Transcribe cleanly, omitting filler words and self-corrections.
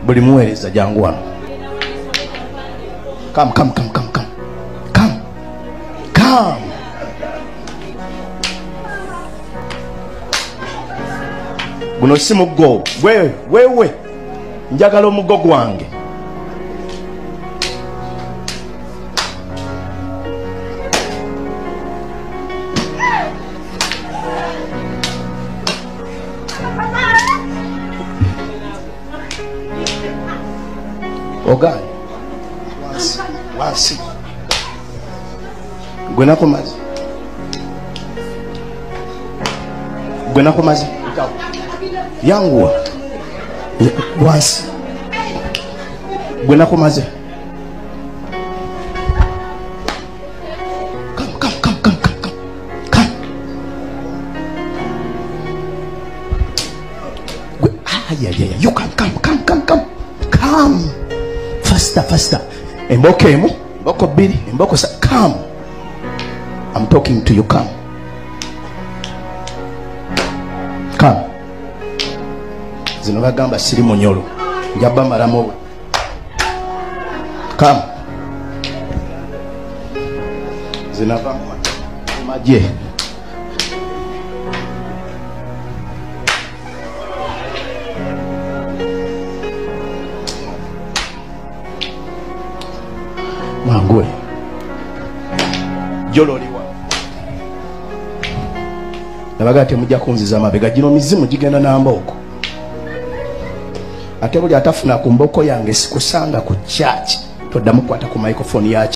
buli muweereza jangu wano. Come. Guno si muggo. Wewe. Njagala omuggo gwange. Ogani. Wansi. Gwena kumazi. Yanguwa. Wansi. Gwena kumazi. Come. Yeah. You come. Faster. Emboko emu, emboko biri, emboko sa. Come. I'm talking to you. Come. Zino bagamba siri munyolo. Njaba maramo. Come. Zina bamba maje. Mangwe jololiwa nabagate mujja kunziza amabega gino mizimu gigenda n'amboko ate buli atafuna ku mboko yange sikusanga ku church toddamu kwata ku microphone yaki